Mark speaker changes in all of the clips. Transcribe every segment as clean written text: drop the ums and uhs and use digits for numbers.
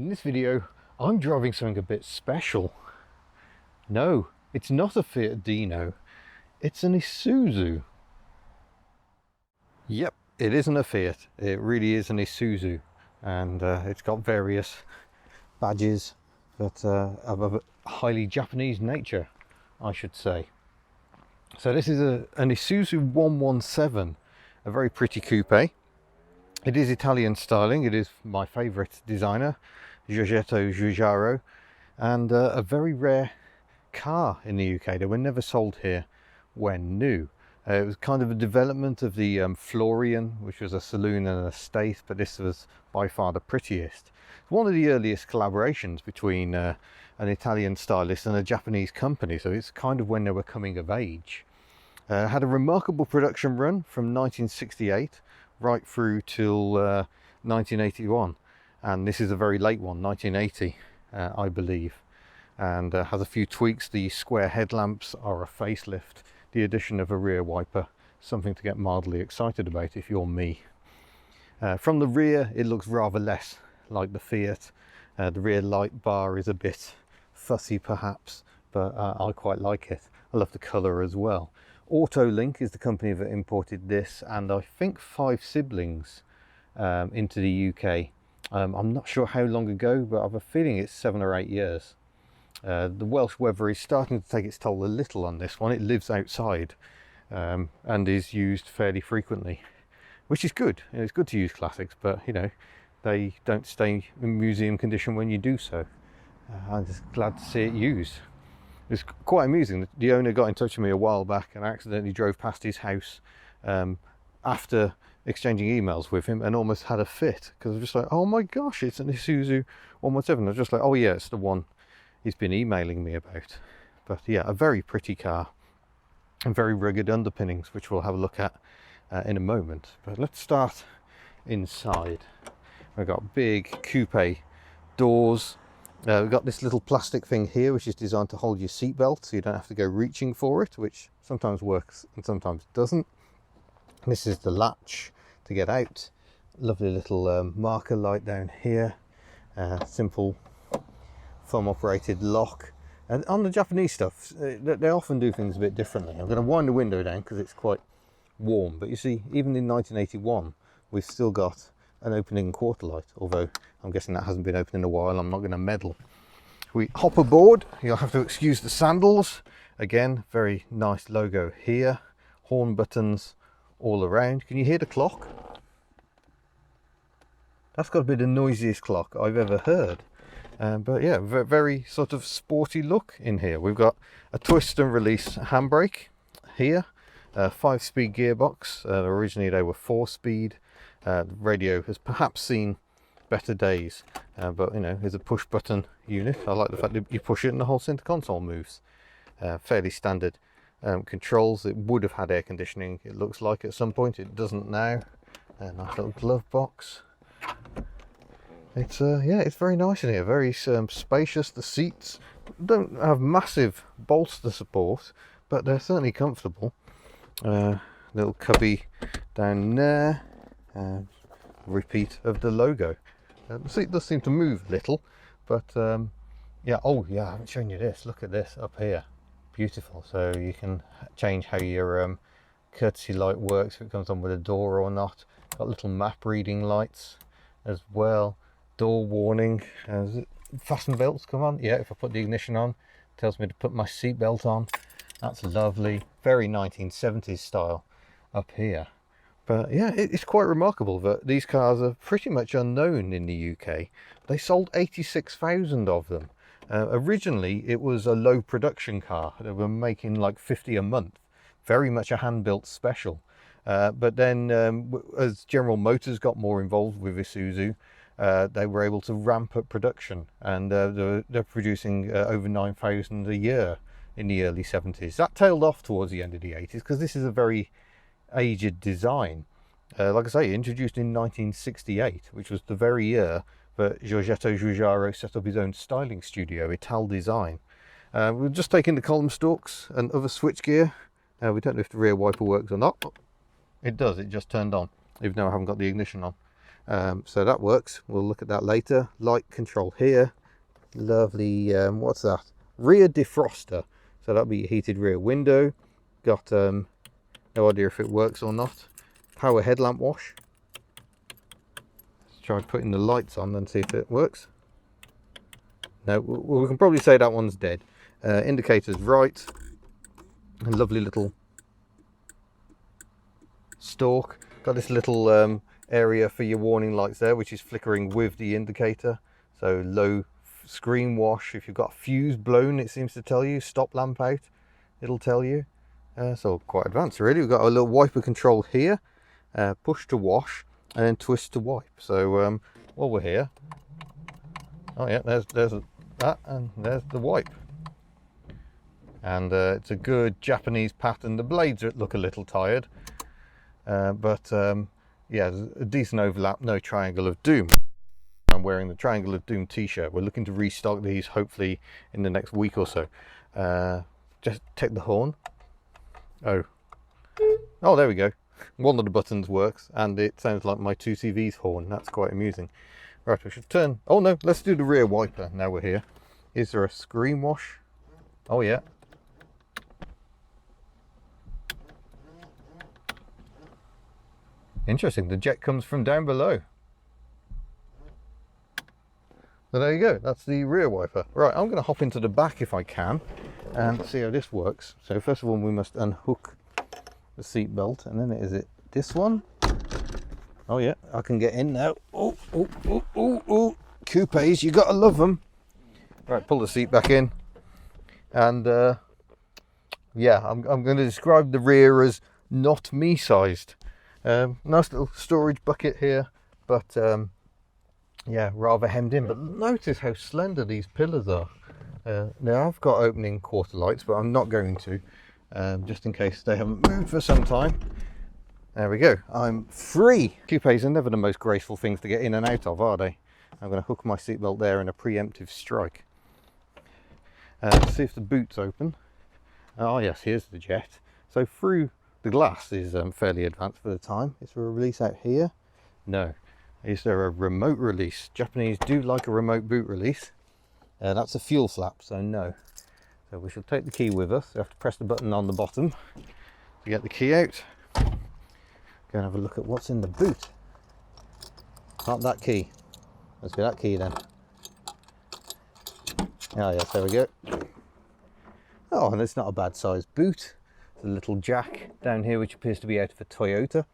Speaker 1: In this video, I'm driving something a bit special. No, it's not a Fiat Dino, it's an Isuzu. Yep, it isn't a Fiat, it really is an Isuzu. And it's got various badges that of a highly Japanese nature, I should say. So this is an Isuzu 117, a very pretty coupe. It is Italian styling, it is my favourite designer, Giugiaro, and a very rare car in the UK. They were never sold here when new. It was kind of a development of the Florian, which was a saloon and an estate, but this was by far the prettiest. It's one of the earliest collaborations between an Italian stylist and a Japanese company, so it's kind of when they were coming of age. Had a remarkable production run from 1968 right through till 1981, and this is a very late one, 1980, I believe, and has a few tweaks. The square headlamps are a facelift, the addition of a rear wiper, something to get mildly excited about if you're me. From the rear it looks rather less like the Fiat. The rear light bar is a bit fussy perhaps, but I quite like it. I love the colour as well. Autolink is the company that imported this, and I think 5 siblings into the UK. I'm not sure how long ago, but I have a feeling it's 7 or 8 years. The Welsh weather is starting to take its toll a little on this one. It lives outside and is used fairly frequently, which is good. It's good to use classics, but you know, they don't stay in museum condition when you do so. I'm just glad to see it used. It's quite amusing. The owner got in touch with me a while back, and I accidentally drove past his house after exchanging emails with him and almost had a fit, because I was just like, oh my gosh, it's an Isuzu 117. I was just like, oh yeah, it's the one he's been emailing me about. But yeah, a very pretty car and very rugged underpinnings, which we'll have a look at in a moment. But let's start inside. We've got big coupe doors. We've got this little plastic thing here which is designed to hold your seatbelt, so you don't have to go reaching for it, which sometimes works and sometimes doesn't. This is the latch to get out. Lovely little marker light down here. Simple thumb operated lock. And on the Japanese stuff, they often do things a bit differently. I'm going to wind the window down because it's quite warm, but you see, even in 1981 we've still got an opening quarter light, although I'm guessing that hasn't been open in a while. I'm not going to meddle. We hop aboard. You'll have to excuse the sandals. Again, very nice logo here. Horn buttons all around. Can you hear the clock? That's got to be the noisiest clock I've ever heard. But yeah, very sort of sporty look in here. We've got a twist and release handbrake here. 5-speed gearbox. Originally they were 4-speed. The radio has perhaps seen better days, but you know, it's a push button unit. I like the fact that you push it and the whole center console moves. Fairly standard controls. It would have had air conditioning, it looks like, at some point. It doesn't now. Nice little glove box. It's yeah, it's very nice in here, very spacious. The seats don't have massive bolster support, but they're certainly comfortable. Little cubby down there. Repeat of the logo. The seat does seem to move a little, but yeah. Oh yeah, I haven't shown you this. Look at this up here, beautiful. So you can change how your courtesy light works, if it comes on with a door or not. Got little map reading lights as well. Door warning. Fasten belts come on. Yeah, if I put the ignition on, it tells me to put my seat belt on. That's lovely. Very 1970s style up here. But yeah, it's quite remarkable that these cars are pretty much unknown in the UK. They sold 86,000 of them. Originally, it was a low production car. They were making like 50 a month. Very much a hand-built special. But then as General Motors got more involved with Isuzu, they were able to ramp up production. And they're producing over 9,000 a year in the early 70s. That tailed off towards the end of the 80s because this is a very aged design. Like I say, introduced in 1968, which was the very year that Giugiaro set up his own styling studio, Ital Design. We've just taken the column stalks and other switchgear. We don't know if the rear wiper works or not. It does, it just turned on, even though I haven't got the ignition on. So that works. We'll look at that later. Light control here. Lovely, what's that? Rear defroster. So that'll be your heated rear window. Got no idea if it works or not. Power headlamp wash. Let's try putting the lights on and see if it works. No, we can probably say that one's dead. Indicators right. A lovely little stalk. Got this little area for your warning lights there, which is flickering with the indicator. So low screen wash. If you've got a fuse blown, it seems to tell you. Stop lamp out, it'll tell you. So quite advanced really. We've got a little wiper control here. Push to wash and then twist to wipe. So while we're here, oh yeah, there's that, and there's the wipe. And it's a good Japanese pattern. The blades look a little tired, but yeah, there's a decent overlap. No Triangle of Doom. I'm wearing the Triangle of Doom t-shirt. We're looking to restock these hopefully in the next week or so. Just take the horn. Oh, there we go. One of the buttons works, and it sounds like my 2CV's horn. That's quite amusing. Right, we should turn. Oh no, let's do the rear wiper now we're here. Is there a screen wash? Oh yeah. Interesting, the jet comes from down below. So there you go, that's the rear wiper. Right, I'm going to hop into the back if I can and see how this works. So first of all, we must unhook the seat belt, and then is it this one? Oh yeah, I can get in now. Oh, coupes, you gotta love them. Right, pull the seat back in, and yeah, I'm going to describe the rear as not me sized. Nice little storage bucket here, but yeah, rather hemmed in. But notice how slender these pillars are. Now I've got opening quarter lights, but I'm not going to, just in case they haven't moved for some time. There we go, I'm free. Coupes are never the most graceful things to get in and out of, are they? I'm going to hook my seatbelt there in a preemptive strike. See if the boot's open. Oh yes, here's the jet. So through the glass is fairly advanced for the time. Is there a release out here? No. Is there a remote release? Japanese do like a remote boot release. That's a fuel flap, so no. So we shall take the key with us. We have to press the button on the bottom to get the key out. Go and have a look at what's in the boot. Not that key. Let's get that key then. Oh yes, there we go. Oh, and it's not a bad sized boot. There's a little jack down here which appears to be out of a Toyota.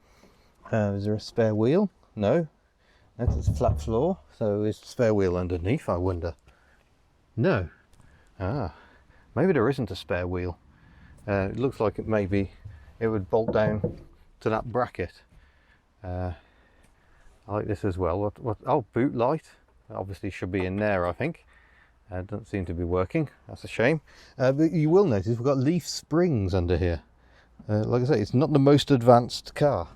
Speaker 1: Is there a spare wheel? No. It's a flat floor, so is the spare wheel underneath, I wonder? No. Ah, maybe there isn't a spare wheel. It looks like it maybe it would bolt down to that bracket. I like this as well. Oh, boot light. Obviously should be in there, I think. Doesn't seem to be working. That's a shame. But you will notice we've got leaf springs under here. Like I say, it's not the most advanced car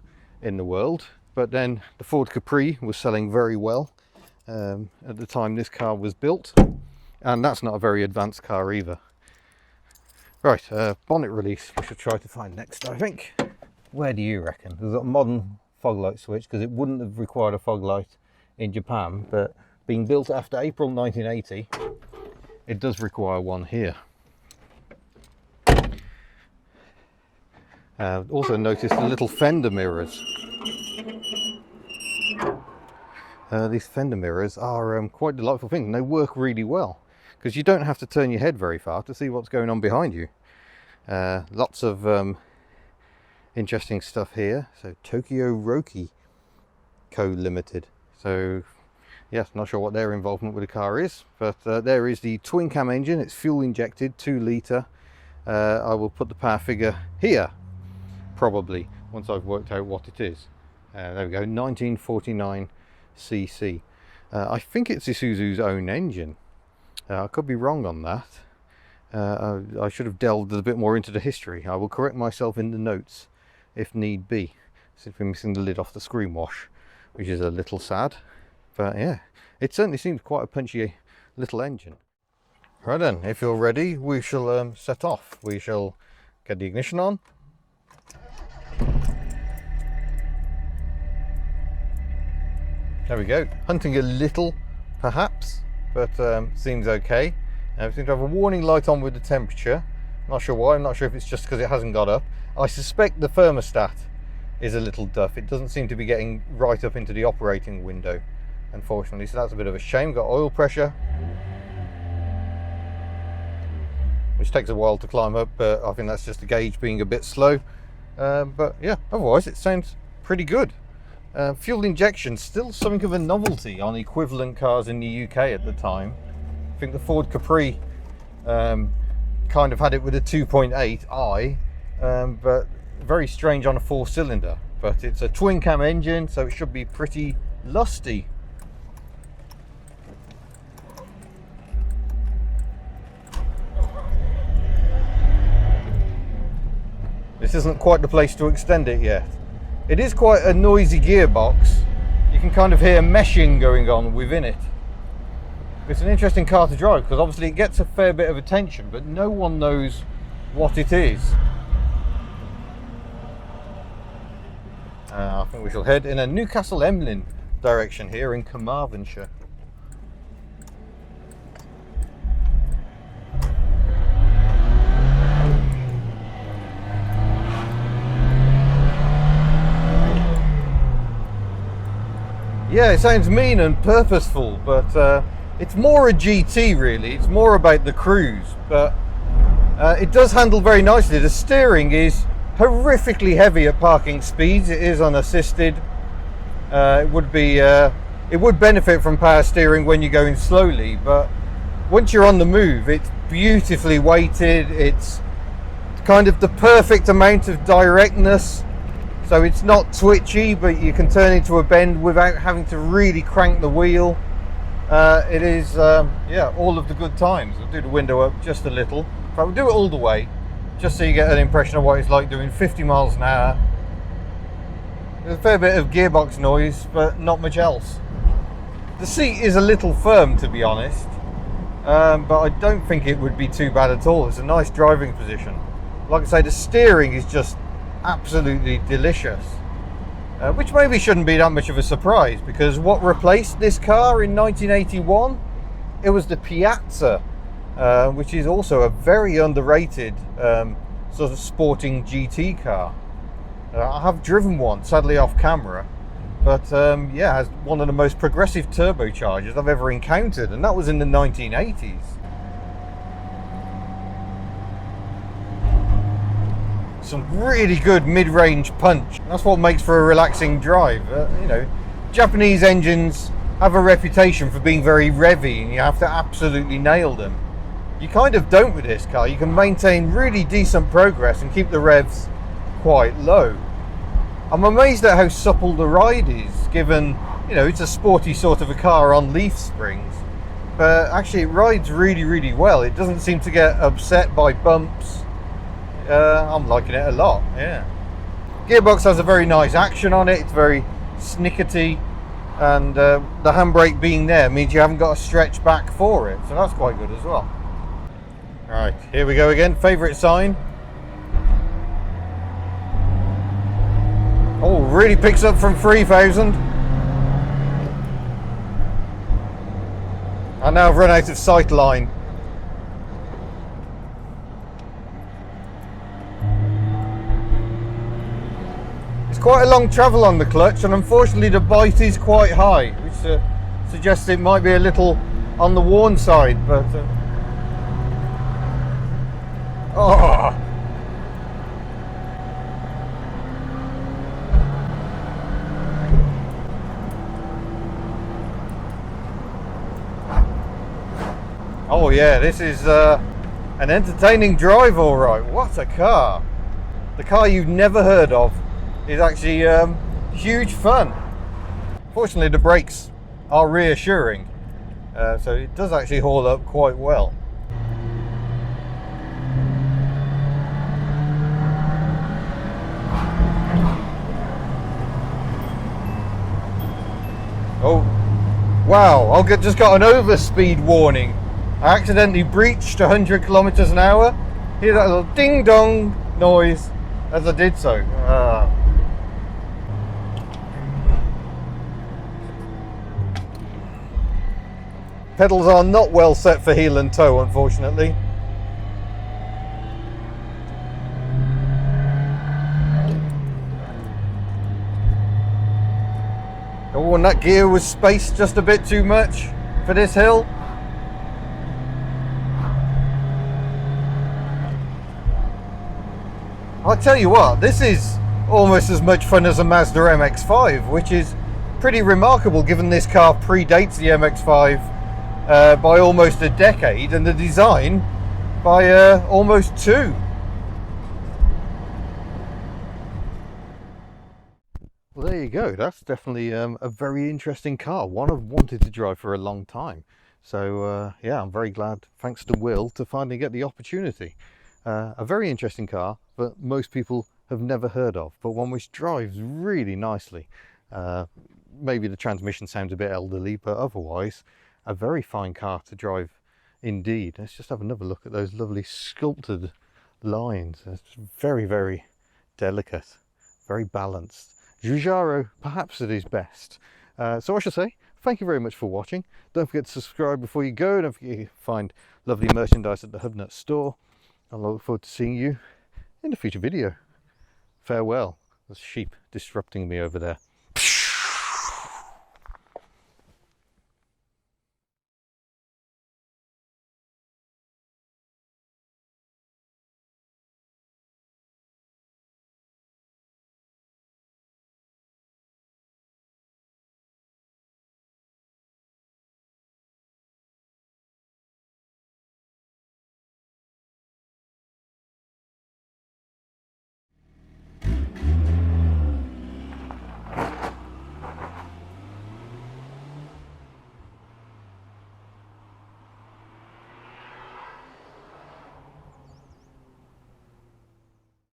Speaker 1: in the world, but then the Ford Capri was selling very well at the time this car was built, and that's not a very advanced car either. Right, bonnet release we should try to find next, I think. Where do you reckon? We've got a modern fog light switch, because it wouldn't have required a fog light in Japan, but being built after April 1980, it does require one here. Also notice the little fender mirrors. These fender mirrors are quite delightful thing, and they work really well because you don't have to turn your head very far to see what's going on behind you. Lots of interesting stuff here. So Tokyo Roki Co Limited. So yes, not sure what their involvement with the car is, but there is the twin cam engine. It's fuel injected, 2 litre. I will put the power figure here probably once I've worked out what it is. There we go, 1949 cc. I think it's Isuzu's own engine. I could be wrong on that. I should have delved a bit more into the history. I will correct myself in the notes if need be. Simply missing the lid off the screen wash, which is a little sad, but yeah, it certainly seems quite a punchy little engine. Right then, if you're ready, we shall set off. We shall get the ignition on. There we go. Hunting a little, perhaps, but seems okay. We seem to have a warning light on with the temperature. Not sure why. I'm not sure if it's just because it hasn't got up. I suspect the thermostat is a little duff. It doesn't seem to be getting right up into the operating window, unfortunately. So that's a bit of a shame. Got oil pressure, which takes a while to climb up, but I think that's just the gauge being a bit slow. But yeah, otherwise it sounds pretty good. Fuel injection, still something of a novelty on equivalent cars in the UK at the time. I think the Ford Capri kind of had it with a 2.8i, but very strange on a 4-cylinder. But it's a twin cam engine, so it should be pretty lusty. This isn't quite the place to extend it yet. It is quite a noisy gearbox. You can kind of hear meshing going on within it. It's an interesting car to drive because obviously it gets a fair bit of attention, but no one knows what it is. I think we shall head in a Newcastle Emlyn direction here in Carmarthenshire. Yeah, it sounds mean and purposeful, but it's more a GT really. It's more about the cruise, but it does handle very nicely. The steering is horrifically heavy at parking speeds. It is unassisted. It would benefit from power steering when you're going slowly, but once you're on the move, it's beautifully weighted. It's kind of the perfect amount of directness. So it's not twitchy, but you can turn into a bend without having to really crank the wheel. It is, yeah, all of the good times. I'll do the window up just a little. But we'll do it all the way, just so you get an impression of what it's like doing 50 miles an hour. There's a fair bit of gearbox noise, but not much else. The seat is a little firm, to be honest, but I don't think it would be too bad at all. It's a nice driving position. Like I say, the steering is just absolutely delicious, which maybe shouldn't be that much of a surprise, because what replaced this car in 1981, it was the Piazza, which is also a very underrated sort of sporting GT car. I have driven one, sadly off camera, but yeah, has one of the most progressive turbochargers I've ever encountered, and that was in the 1980s. Some really good mid-range punch. That's what makes for a relaxing drive. You know, Japanese engines have a reputation for being very revvy, and you have to absolutely nail them. You kind of don't with this car. You can maintain really decent progress and keep the revs quite low. I'm amazed at how supple the ride is, given, you know, it's a sporty sort of a car on leaf springs, but actually it rides really, really well. It doesn't seem to get upset by bumps. I'm liking it a lot, yeah. Gearbox has a very nice action on it. It's very snickety, and the handbrake being there means you haven't got to stretch back for it, so that's quite good as well. Right, here we go again. Favourite sign. Oh, really picks up from 3,000. I now have run out of sight line. Quite a long travel on the clutch, and unfortunately the bite is quite high, which suggests it might be a little on the worn side, but oh, oh yeah, this is an entertaining drive, all right. What a car! The car you've never heard of is actually huge fun. Fortunately, the brakes are reassuring, so it does actually haul up quite well. Oh, wow, I just got an overspeed warning. I accidentally breached 100 kilometers an hour. Hear that little ding dong noise as I did so. Pedals are not well set for heel and toe, unfortunately. Oh, and that gear was spaced just a bit too much for this hill. I'll tell you what, this is almost as much fun as a Mazda MX-5, which is pretty remarkable given this car predates the MX-5 by almost a decade, and the design by almost 2. Well, there you go. That's definitely a very interesting car, one I've wanted to drive for a long time. So yeah, I'm very glad, thanks to Will, to finally get the opportunity. A very interesting car that most people have never heard of, but one which drives really nicely. Maybe the transmission sounds a bit elderly, but otherwise a very fine car to drive indeed. Let's just have another look at those lovely sculpted lines. It's very, very delicate, very balanced. Giugiaro, perhaps at his best. So I should say, thank you very much for watching. Don't forget to subscribe before you go. Don't forget to find lovely merchandise at the HubNut store. I look forward to seeing you in a future video. Farewell. There's sheep disrupting me over there.